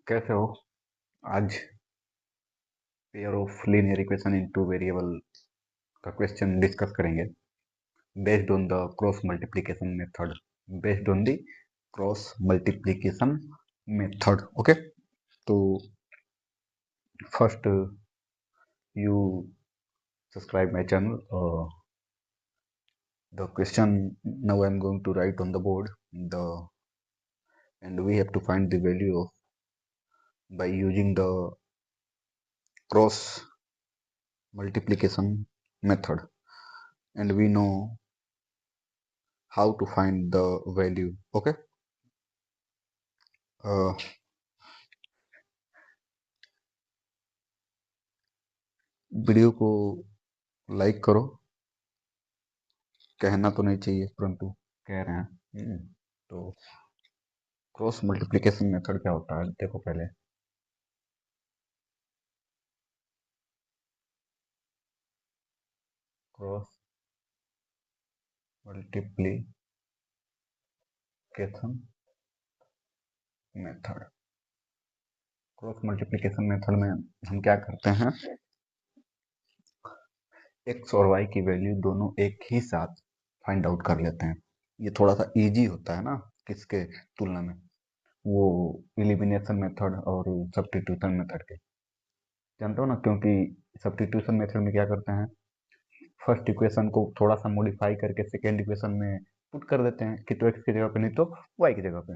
कैसे हो? आज pair of linear equation in two variable का क्वेश्चन डिस्कस करेंगे based on the cross multiplication method. Based on the cross multiplication method. Okay, तो first you subscribe my channel. The question now I am going to write on the board the and we have to find the value of by using the cross multiplication method, and we know how to find the value. Okay, video को like करो। कहना तो नहीं चाहिए परंतु कह रहे हैं। तो क्रॉस मल्टीप्लिकेशन मेथड क्या होता है देखो पहले। Cross multiplication method. Cross multiplication method में हम क्या करते हैं, एक्स और वाई की वैल्यू दोनों एक ही साथ फाइंड आउट कर लेते हैं। ये थोड़ा सा इजी होता है ना किसके तुलना में, वो एलिमिनेशन मेथड और सब्स्टिट्यूशन मेथड के। जानते हो ना, क्योंकि सब्स्टिट्यूशन मेथड में क्या करते हैं, फर्स्ट इक्वेशन को थोड़ा सा मॉडिफाई करके सेकेंड इक्वेशन में पुट कर देते हैं कि तो एक्स की जगह पे नहीं तो वाई की जगह पे।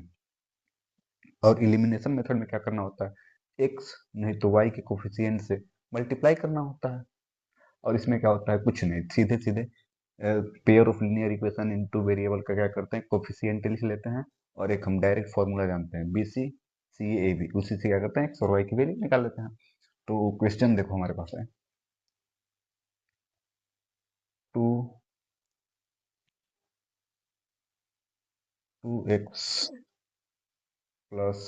और एलिमिनेशन मेथड में क्या करना होता है, एक्स नहीं तो वाई के कोफिशिएंट से मल्टीप्लाई करना होता है। और इसमें क्या होता है, कुछ नहीं, सीधे सीधे pair of linear equation into variable का क्या करते हैं, कोफिशिएंट लिख लेते हैं और एक हम डायरेक्ट फॉर्मूला जानते हैं B C C A B, उसी से क्या करते हैं एक्स और वाई की वैल्यू निकाल लेते हैं। तो क्वेश्चन देखो हमारे पास है 2x plus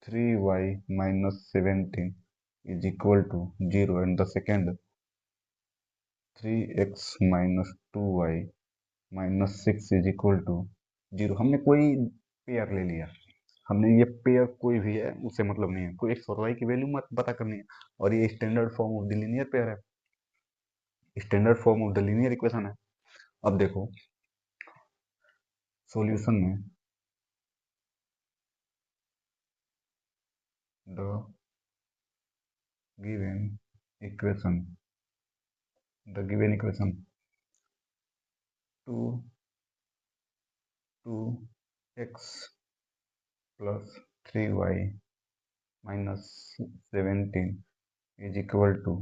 3y minus 17 is equal to 0, and the second 3x minus 2y minus 6 is equal to 0। हमने कोई पेयर ले लिया, हमने ये पेयर कोई भी है उससे मतलब नहीं है, कोई एक्स और वाई की वैल्यू मत पता करनी है। और ये standard form of the linear pair है, standard form of the linear equation है। अब देखो सॉल्यूशन में the given equation the given equation 2x plus 3y minus 17 is equal to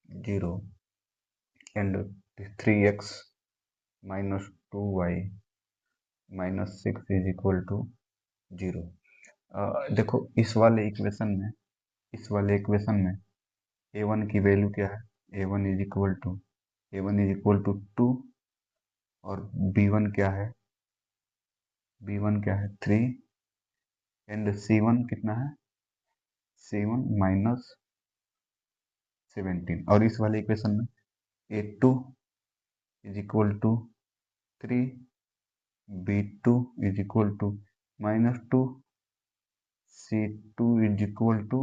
0, and 3x minus 2y minus 6 is equal to 0। देखो इस वाले equation में a1 की वैल्यू क्या है, a1 इज इक्वल टू 2, और b1 क्या है, b1 क्या है 3, एंड c1 कितना है, c1 माइनस 17। और इस वाले इक्वेशन में a2 is equal to 3, b2 is equal to -2, c2 is equal to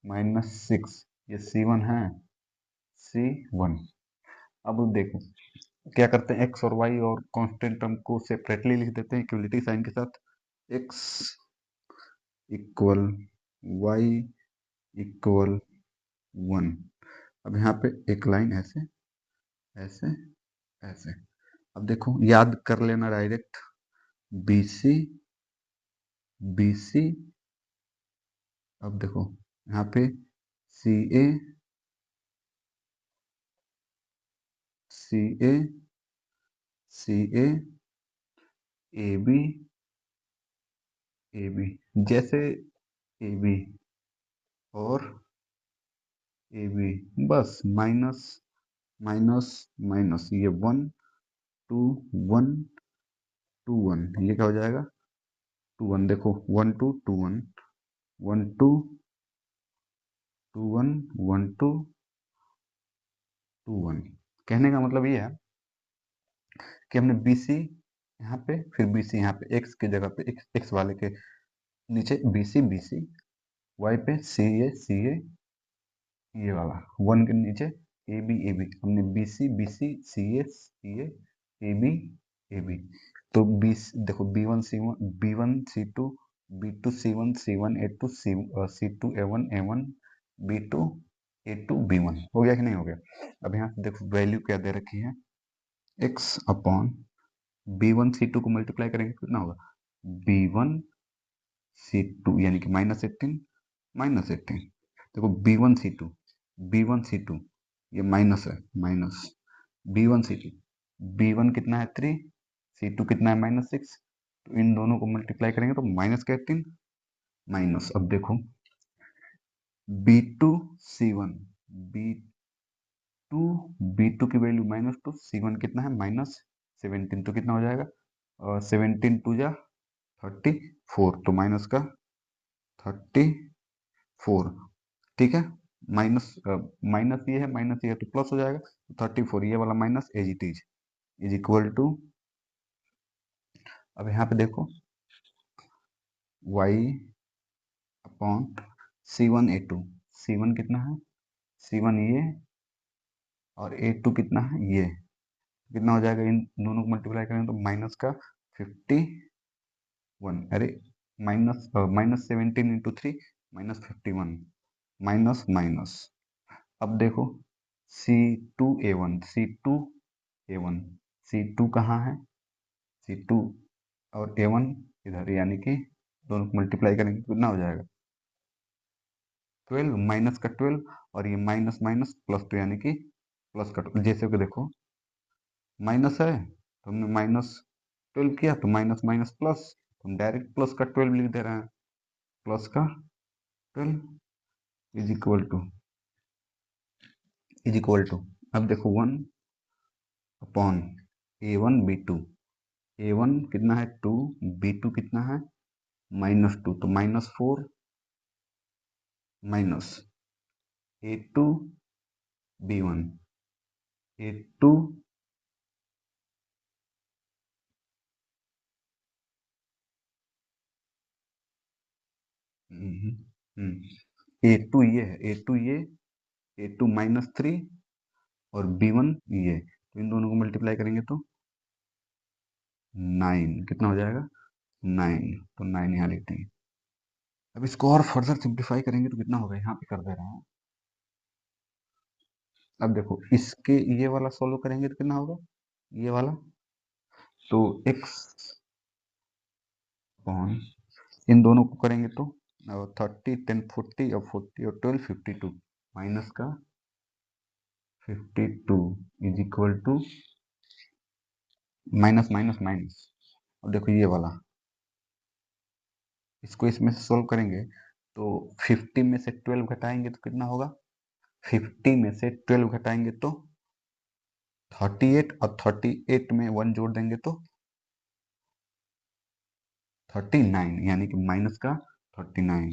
-6, ये c1 है, c1। अब देखो क्या करते हैं, x और y और कांस्टेंट टर्म को सेपरेटली लिख देते हैं इक्वलिटी साइन के साथ। x equal y equal 1। अब यहाँ पे एक लाइन ऐसे ऐसे ऐसे। अब देखो याद कर लेना direct, B C B C. अब देखो यहाँ पे सी ए सी ए सी ए बी ए बी, जैसे ए बी और ए बी, बस माइनस माइनस माइनस, ये 1 2 1 2 1, ये क्या हो जाएगा 2 1। देखो 1 2 2 1 1 2 2 1 1 2 2 1। कहने का मतलब ये है कि हमने बी सी यहाँ पे, फिर BC यहाँ पे, x की जगह पे x वाले के नीचे BC, y पे CA, ये वाला 1 के नीचे AB, हमने BC, CA, तो 20 देखो B1 C2 C1 A2 C2 A1 B2 हो गया कि नहीं हो गया। अब यहाँ से देखो वैल्यू क्या दे रखी है, x अपॉन B1 C2 को मल्टीप्लाई करेंगे कितना होगा, B1 C2 यानी कि -18, देखो B1 C2 ये माइनस है, माइनस B1 C2, B1 कितना है 3, C2 कितना है -6, तो इन दोनों को मल्टीप्लाई करेंगे तो -18 माइनस, अब देखो B2C1, B2 की वैल्यू -2, C1 कितना है -17, तो कितना हो जाएगा, 17 2 जा 34, तो माइनस का 34, ठीक है, माइनस माइनस ये है तो प्लस हो जाएगा, 34 ये वाला minus as it is equal to, अब यहाँ पे देखो y upon C1 A2, C1 कितना है, C1 ये और A2 कितना है ये, कितना हो जाएगा, इन दोनों को मल्टीप्लाई करेंगे तो माइनस का 51, अरे -17 × 3 -51, माइनस माइनस, अब देखो C2 कहाँ है, C2 और A1 इधर, यानी कि दोनों को मल्टीप्लाई करेंगे तो कितना हो जाएगा 12, माइनस का 12, और ये माइनस माइनस प्लस, तो यानी कि प्लस का 12, जैसे कि देखो माइनस है तो हमने -12 किया तो माइनस माइनस प्लस, तो हम डायरेक्ट प्लस का 12 लिख दे रहे हैं, प्लस का 12 इज इक्वल टू, अब देखो 1 अपॉन A1 कितना है 2, B2 कितना है -2, तो -4 minus A2 B1, A2 A2 ये है, A2 ये, A2 -3 और B1 ये, तो इन दोनों को मल्टीप्लाई करेंगे तो 9, कितना हो जाएगा 9, तो 9 यहाँ लिखते हैं। अब इसको और फर्दर सिंप्लीफाई करेंगे तो कितना होगा, यहाँ पे कर दे रहा हूँ। अब देखो इसके ये वाला सोल्व करेंगे तो कितना होगा, ये वाला, तो x अपॉन इन दोनों को करेंगे तो 30 10 40 और 40 और 12 52, माइनस का 52 is equal to minus minus minus, अब देखो ये वाला, इसको इसमें से सोल्व करेंगे तो 50 में से 12 घटाएंगे तो कितना होगा, 50 में से 12 घटाएंगे तो 38, और 38 में 1 जोड़ देंगे तो 39, यानी कि माइनस का 39,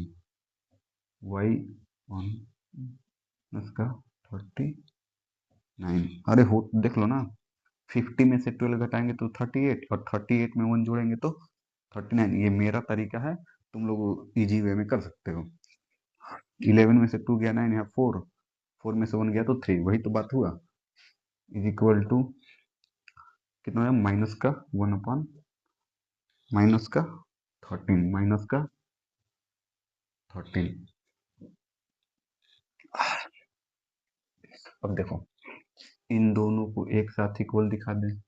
y ऑन माइनस का 39, अरे हो देख लो ना, 50 में से 12 घटाएंगे तो 38, और 38 में 1 जोड़ेंगे तो 39, ये मेरा तरीका है, तुम लोग इजी वे में कर सकते हो। 11 में से 2 गया 9, यहाँ 4, 4 में से 1 गया तो 3, वही तो बात हुआ, इज इक्वल टू कितना है, माइनस का 1 अपॉन माइनस का 13, माइनस का 13। अब देखो इन दोनों को एक साथ इक्वल दिखा दें,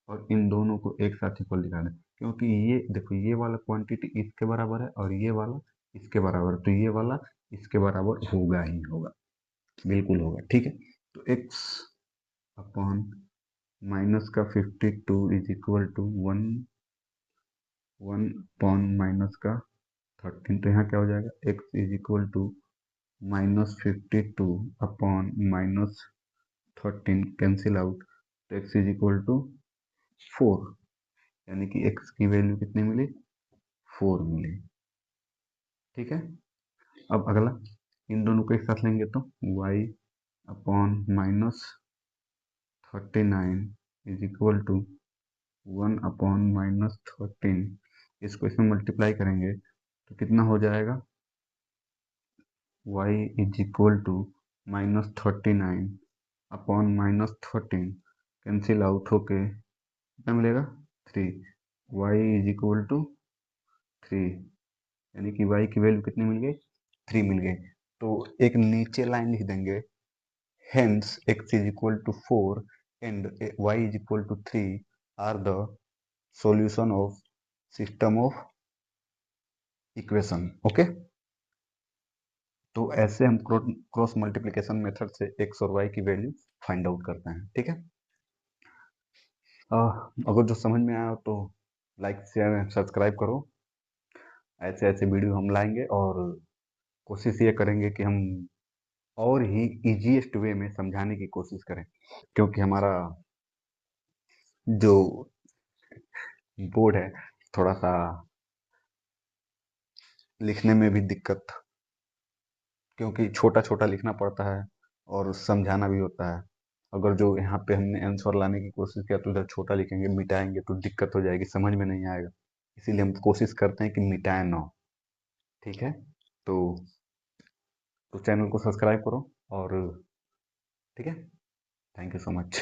और इन दोनों को एक साथ इक्वल दिखा दें, क्योंकि ये देखो ये वाला क्वांटिटी इसके बराबर है और ये वाला इसके बराबर, तो ये वाला इसके बराबर होगा ही होगा, बिल्कुल होगा, ठीक है, तो x अपॉन माइनस का 52 is equal to 1 upon minus का 13, तो यहाँ क्या हो जाएगा, x is equal to -52 upon -13 cancel out, तो x इज इक्वल टू 4, यानी कि x की वैल्यू कितनी मिली, 4 मिली, ठीक है। अब अगला इन दोनों को एक साथ लेंगे तो y upon -39 is equal to 1/-13। इसको इसमें मल्टीप्लाई करेंगे तो कितना हो जाएगा, y is equal to -39/-13 cancel out होके कितना मिलेगा, 3। y इज इक्वल टू 3, यानी कि y की वैल्यू कितनी मिल गई, 3 मिल गई। तो एक नीचे लाइन लिख देंगे, hence x is equal to 4 and y is equal to 3 are the solution of system of equation। Okay, तो ऐसे हम क्रॉस मल्टीप्लिकेशन मेथड से x और y की वैल्यू फाइंड आउट करते हैं। ठीक है, अगर जो समझ में आया तो लाइक शेयर एंड सब्सक्राइब करो। ऐसे ऐसे वीडियो हम लाएंगे और कोशिश ये करेंगे कि हम और ही इजीएस्ट वे में समझाने की कोशिश करें, क्योंकि हमारा जो बोर्ड है थोड़ा सा लिखने में भी दिक्कत, क्योंकि छोटा छोटा लिखना पड़ता है और समझाना भी होता है। अगर जो यहाँ पे हमने आंसर लाने की कोशिश किया तो इधर छोटा लिखेंगे, मिटाएंगे तो दिक्कत हो जाएगी, समझ में नहीं आएगा। इसीलिए हम कोशिश करते हैं कि मिटाए ना। ठीक है, तो चैनल को सब्सक्राइब करो और ठीक है, थैंक यू सो मच।